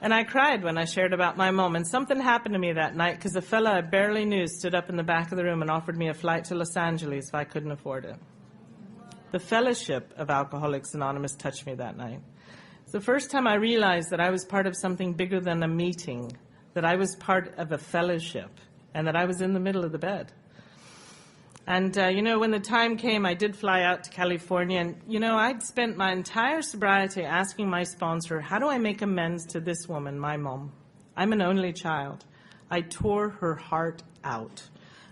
And I cried when I shared about my mom. And something happened to me that night because a fellow I barely knew stood up in the back of the room and offered me a flight to Los Angeles if I couldn't afford it. The fellowship of Alcoholics Anonymous touched me that night. It's the first time I realized that I was part of something bigger than a meeting, that I was part of a fellowship, and that I was in the middle of the bed. And, when the time came, I did fly out to California. And, I'd spent my entire sobriety asking my sponsor, how do I make amends to this woman, my mom? I'm an only child. I tore her heart out.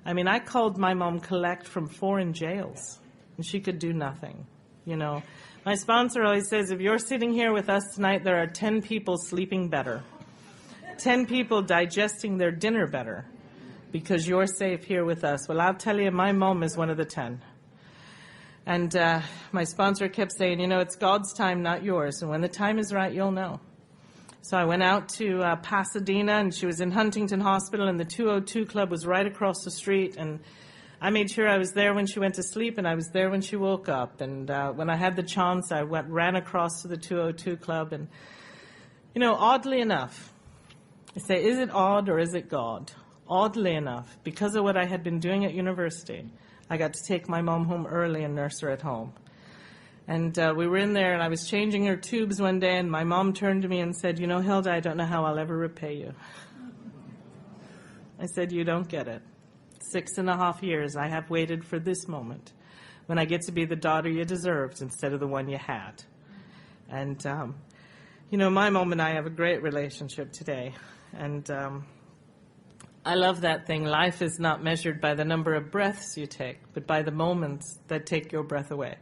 I called my mom collect from foreign jails, and she could do nothing, My sponsor always says, if you're sitting here with us tonight, there are 10 people sleeping better, 10 people digesting their dinner better, because you're safe here with us. Well, I'll tell you, my mom is one of the 10. And my sponsor kept saying, it's God's time, not yours. And when the time is right, you'll know. So I went out to Pasadena, and she was in Huntington Hospital, and the 202 Club was right across the street. And I made sure I was there when she went to sleep, and I was there when she woke up. And when I had the chance, I ran across to the 202 Club. And, oddly enough, I say, is it odd or is it God? Oddly enough, because of what I had been doing at university, I got to take my mom home early and nurse her at home. And we were in there, and I was changing her tubes one day, and my mom turned to me and said, Hilda, I don't know how I'll ever repay you. I said, you don't get it. 6.5 years I have waited for this moment when I get to be the daughter you deserved instead of the one you had. And, my mom and I have a great relationship today. And I love that thing. Life is not measured by the number of breaths you take, but by the moments that take your breath away.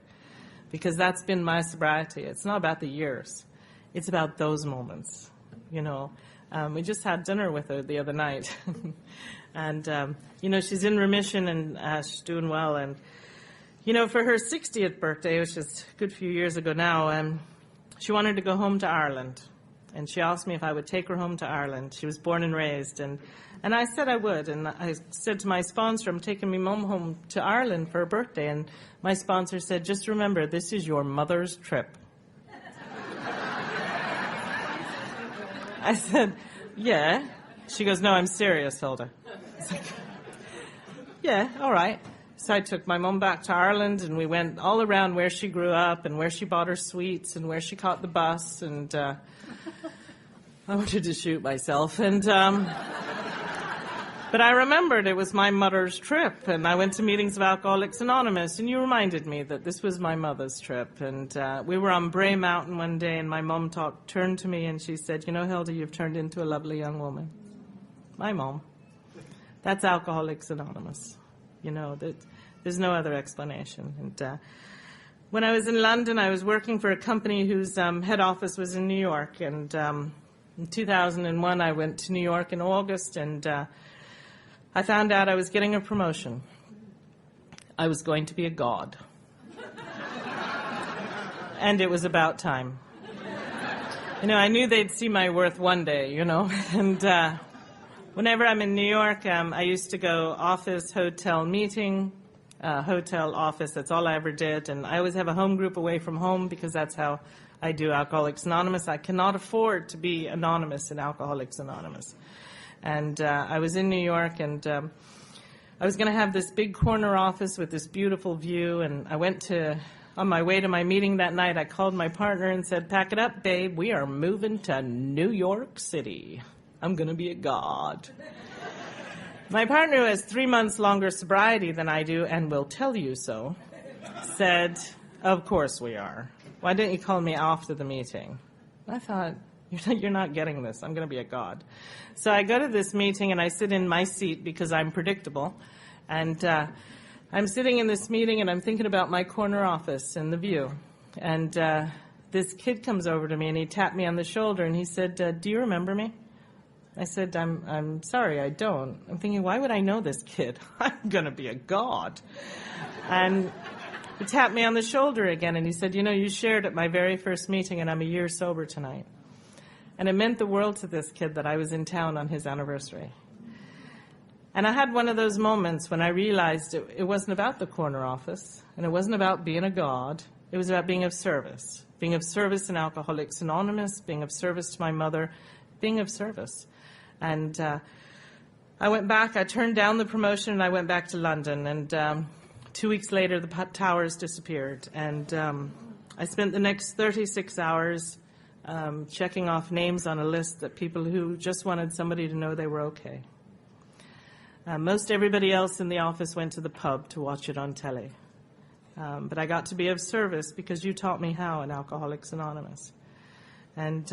Because that's been my sobriety. It's not about the years. It's about those moments. We just had dinner with her the other night. And, she's in remission and she's doing well. And, for her 60th birthday, which is a good few years ago now, she wanted to go home to Ireland. And she asked me if I would take her home to Ireland. She was born and raised. And I said I would. And I said to my sponsor, I'm taking my mom home to Ireland for her birthday. And my sponsor said, just remember, this is your mother's trip. I said, yeah. She goes, no, I'm serious, Hilda. I was like, yeah, all right. So I took my mom back to Ireland, and we went all around where she grew up and where she bought her sweets and where she caught the bus. And I wanted to shoot myself. And but I remembered it was my mother's trip, and I went to meetings of Alcoholics Anonymous, and you reminded me that this was my mother's trip. And we were on Bray Mountain one day, and my mom turned to me and she said, Hilda, you've turned into a lovely young woman. My mom. That's Alcoholics Anonymous. There's no other explanation. And when I was in London, I was working for a company whose head office was in New York. And in 2001, I went to New York in August, and I found out I was getting a promotion. I was going to be a god. And it was about time. I knew they'd see my worth one day, And whenever I'm in New York, I used to go office, hotel, meeting, hotel, office. That's all I ever did. And I always have a home group away from home because that's how I do Alcoholics Anonymous. I cannot afford to be anonymous in Alcoholics Anonymous. And I was in New York, and I was going to have this big corner office with this beautiful view, and on my way to my meeting that night, I called my partner and said, "Pack it up, babe. We are moving to New York City. I'm going to be a god." My partner, who has 3 months longer sobriety than I do, and will tell you so, said, "Of course we are. Why didn't you call me after the meeting?" I thought, you're not getting this. I'm going to be a god. So I go to this meeting, and I sit in my seat because I'm predictable. And I'm sitting in this meeting, and I'm thinking about my corner office and the view. And this kid comes over to me, and he tapped me on the shoulder, and he said, "Do you remember me?" I said, I'm sorry, I don't. I'm thinking, why would I know this kid? I'm going to be a god. And he tapped me on the shoulder again, and he said, "You shared at my very first meeting, and I'm a year sober tonight." And it meant the world to this kid that I was in town on his anniversary. And I had one of those moments when I realized it wasn't about the corner office, and it wasn't about being a god. It was about being of service in Alcoholics Anonymous, being of service to my mother, being of service. And I went back, I turned down the promotion, and I went back to London. And 2 weeks later, the towers disappeared. And I spent the next 36 hours checking off names on a list that people who just wanted somebody to know they were okay. Most everybody else in the office went to the pub to watch it on telly. But I got to be of service because you taught me how in Alcoholics Anonymous. And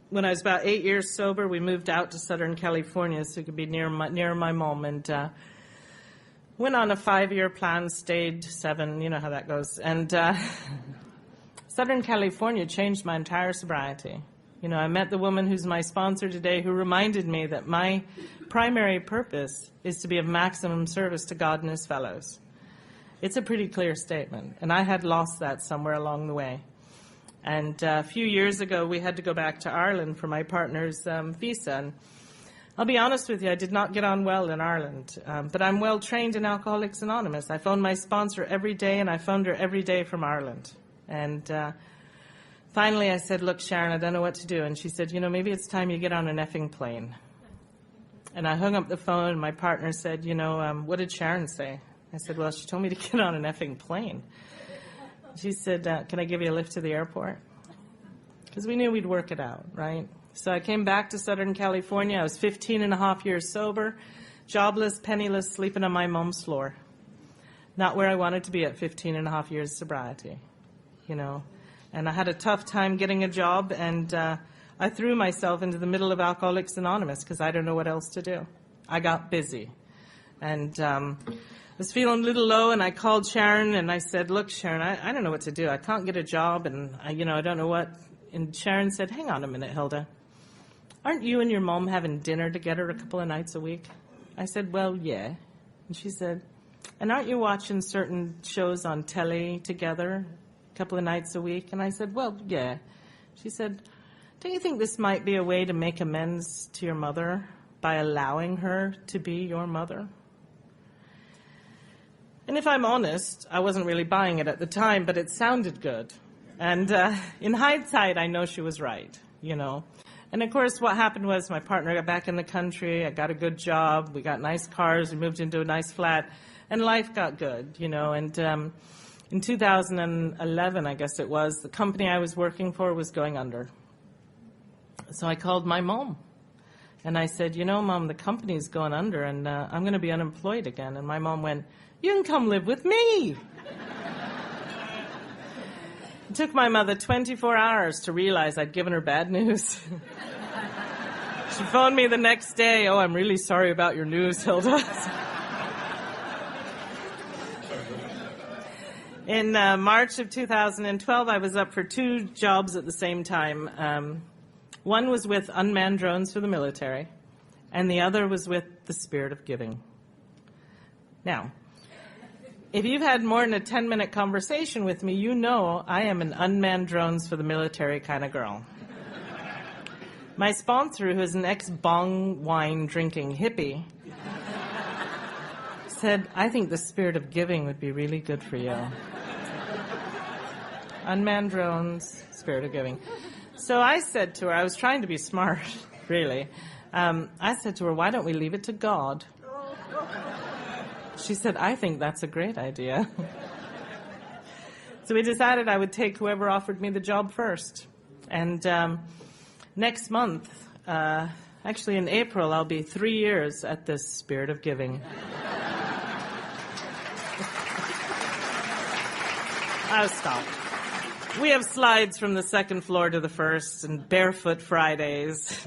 when I was about 8 years sober, we moved out to Southern California so it could be near my mom, and went on a 5-year plan, stayed 7, you know how that goes. And Southern California changed my entire sobriety. I met the woman who's my sponsor today who reminded me that my primary purpose is to be of maximum service to God and his fellows. It's a pretty clear statement, and I had lost that somewhere along the way. And a few years ago, we had to go back to Ireland for my partner's visa. And I'll be honest with you, I did not get on well in Ireland, but I'm well trained in Alcoholics Anonymous. I phoned my sponsor every day, and I phoned her every day from Ireland. And finally I said, "Look, Sharon, I don't know what to do." And she said, "Maybe it's time you get on an effing plane." And I hung up the phone, and my partner said, "What did Sharon say?" I said, "Well, she told me to get on an effing plane." She said, "Can I give you a lift to the airport?" Because we knew we'd work it out, right? So I came back to Southern California. I was 15 and a half years sober, jobless, penniless, sleeping on my mom's floor. Not where I wanted to be at 15 and a half years sobriety, And I had a tough time getting a job, and I threw myself into the middle of Alcoholics Anonymous because I don't know what else to do. I got busy. And I was feeling a little low, and I called Sharon, and I said, "Look, Sharon, I don't know what to do. I can't get a job, and I don't know what." And Sharon said, "Hang on a minute, Hilda. Aren't you and your mom having dinner together a couple of nights a week?" I said, "Well, yeah." And she said, "And aren't you watching certain shows on telly together a couple of nights a week?" And I said, "Well, yeah." She said, "Don't you think this might be a way to make amends to your mother by allowing her to be your mother?" And if I'm honest, I wasn't really buying it at the time, but it sounded good. And in hindsight, I know she was right, And of course, what happened was my partner got back in the country. I got a good job. We got nice cars. We moved into a nice flat. And life got good, And in 2011, I guess it was, the company I was working for was going under. So I called my mom. And I said, Mom, the company's going under, and I'm going to be unemployed again. And my mom went, "You can come live with me." It took my mother 24 hours to realize I'd given her bad news. She phoned me the next day. "Oh, I'm really sorry about your news, Hilda." In March of 2012, I was up for 2 jobs at the same time. One was with unmanned drones for the military, and the other was with the Spirit of Giving. Now, if you've had more than a 10-minute conversation with me, you know I am an unmanned drones for the military kind of girl. My sponsor, who is an ex-bong wine drinking hippie, said, "I think the Spirit of Giving would be really good for you." Unmanned drones, Spirit of Giving. So I said to her, I was trying to be smart, really. I said to her, why don't we leave it to God? She said, I think that's a great idea. So we decided I would take whoever offered me the job first. And next month, actually in April, I'll be 3 years at this Spirit of Giving. I'll stop. We have slides from the second floor to the first and barefoot Fridays.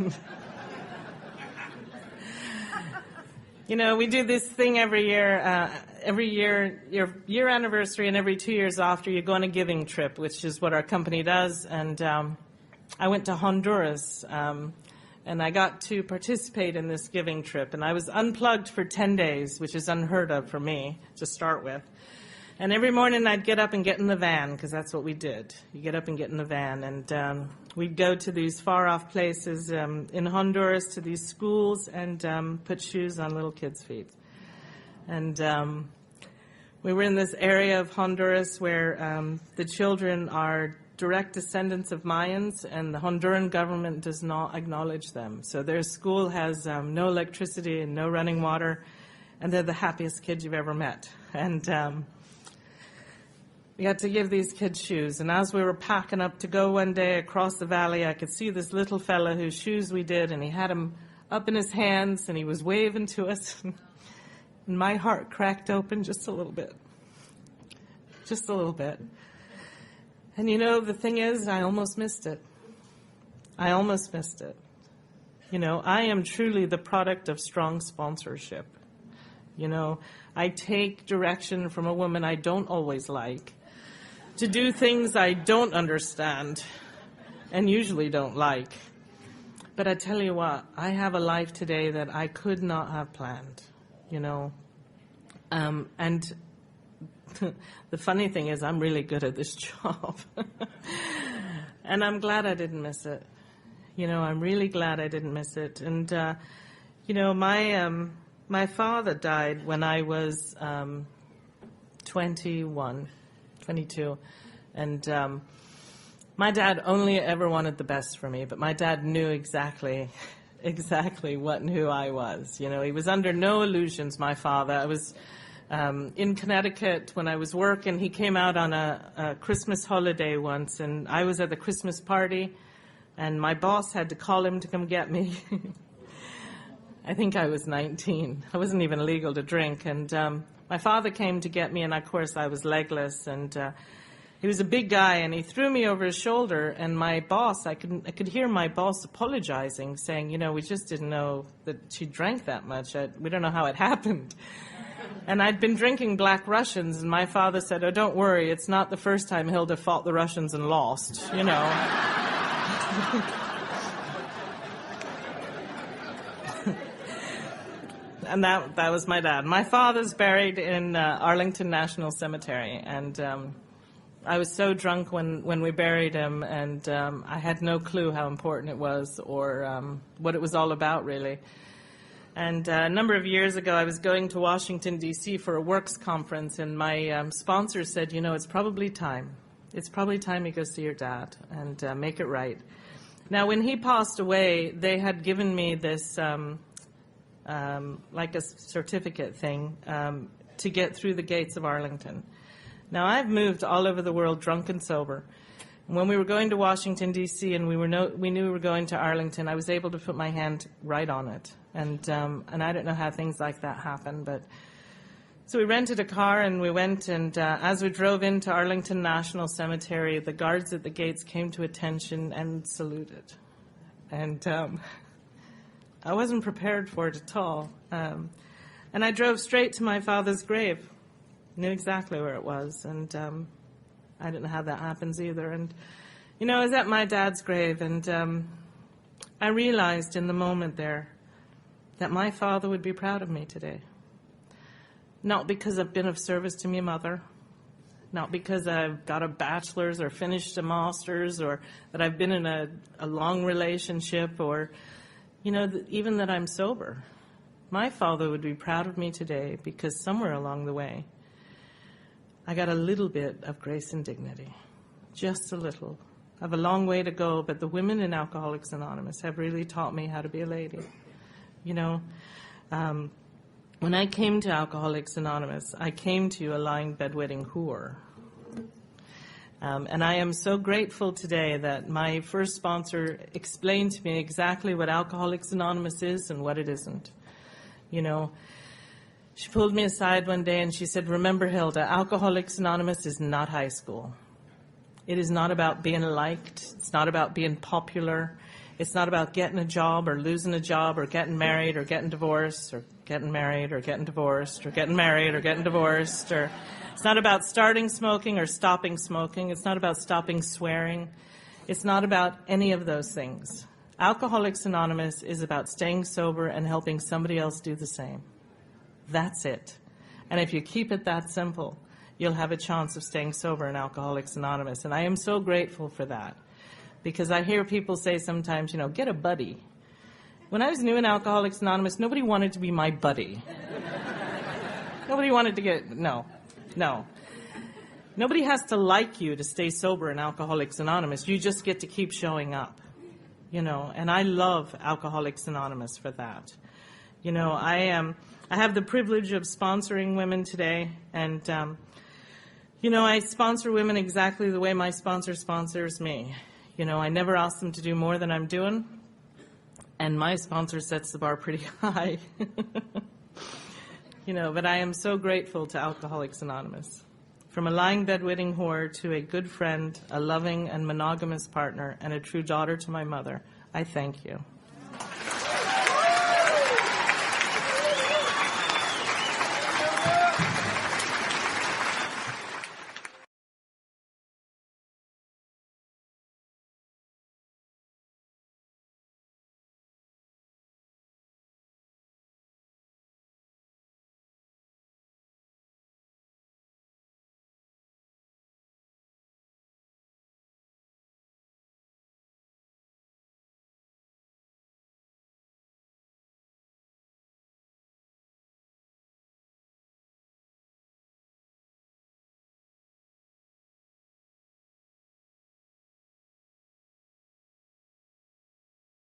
You know, we do this thing every year. Every year, your year anniversary and every 2 years after, you go on a giving trip, which is what our company does. And I went to Honduras, and I got to participate in this giving trip. And I was unplugged for 10 days, which is unheard of for me to start with. And every morning I'd get up and get in the van, because that's what we did. You get up and get in the van, and we'd go to these far-off places in Honduras, to these schools, and put shoes on little kids' feet. And we were in this area of Honduras where the children are direct descendants of Mayans, and the Honduran government does not acknowledge them. So their school has no electricity and no running water, and they're the happiest kids you've ever met. And we had to give these kids shoes. And as we were packing up to go one day across the valley, I could see this little fella whose shoes we did, and he had them up in his hands, and he was waving to us. And my heart cracked open just a little bit. Just a little bit. And you know, the thing is, I almost missed it. I almost missed it. You know, I am truly the product of strong sponsorship. You know, I take direction from a woman I don't always like to do things I don't understand and usually don't like. But I tell you what, I have a life today that I could not have planned, you know. And the funny thing is, I'm really good at this job. And I'm glad I didn't miss it. You know, I'm really glad I didn't miss it. And, you know, my father died when I was 22. And my dad only ever wanted the best for me, but my dad knew exactly what and who I was. You know, he was under no illusions, my father. I was in Connecticut when I was working. He came out on a Christmas holiday once, and I was at the Christmas party, and my boss had to call him to come get me. I think I was 19. I wasn't even legal to drink. And my father came to get me, and of course I was legless. And he was a big guy, and he threw me over his shoulder. And my boss, I could hear my boss apologizing, saying, you know, we just didn't know that she drank that much. We don't know how it happened. And I'd been drinking Black Russians, and my father said, oh, don't worry, it's not the first time Hilda fought the Russians and lost, you know. And that was my dad. My father's buried in Arlington National Cemetery, and I was so drunk when we buried him, and I had no clue how important it was or what it was all about, really. And a number of years ago, I was going to Washington, D.C. for a works conference, and my sponsor said, you know, it's probably time. It's probably time you go see your dad and make it right. Now, when he passed away, they had given me this like a certificate thing to get through the gates of Arlington. Now, I've moved all over the world drunk and sober. And when we were going to Washington, D.C., and we knew we were going to Arlington, I was able to put my hand right on it. And I don't know how things like that happen, but so we rented a car and we went, and as we drove into Arlington National Cemetery, the guards at the gates came to attention and saluted. And I wasn't prepared for it at all. And I drove straight to my father's grave. Knew exactly where it was, and I didn't know how that happens either. And, you know, I was at my dad's grave, and I realized in the moment there that my father would be proud of me today. Not because I've been of service to my mother, not because I've got a bachelor's or finished a master's, or that I've been in a long relationship, or, you know, even that I'm sober. My father would be proud of me today because somewhere along the way, I got a little bit of grace and dignity, just a little. I have a long way to go, but the women in Alcoholics Anonymous have really taught me how to be a lady. You know, when I came to Alcoholics Anonymous, I came to a lying bedwetting whore. And I am so grateful today that my first sponsor explained to me exactly what Alcoholics Anonymous is and what it isn't. You know, she pulled me aside one day and she said, remember, Hilda, Alcoholics Anonymous is not high school. It is not about being liked. It's not about being popular. It's not about getting a job or losing a job or getting married or getting divorced or getting married or getting divorced or getting married or getting divorced. Or it's not about starting smoking or stopping smoking. It's not about stopping swearing. It's not about any of those things. Alcoholics Anonymous is about staying sober and helping somebody else do the same. That's it. And if you keep it that simple, you'll have a chance of staying sober in Alcoholics Anonymous. And I am so grateful for that. Because I hear people say sometimes, you know, get a buddy. When I was new in Alcoholics Anonymous, nobody wanted to be my buddy. Nobody wanted to no. Nobody has to like you to stay sober in Alcoholics Anonymous. You just get to keep showing up, you know. And I love Alcoholics Anonymous for that. You know, I have the privilege of sponsoring women today, and you know, I sponsor women exactly the way my sponsor sponsors me. You know, I never ask them to do more than I'm doing, and my sponsor sets the bar pretty high. You know, but I am so grateful to Alcoholics Anonymous. From a lying bedwetting whore to a good friend, a loving and monogamous partner, and a true daughter to my mother, I thank you.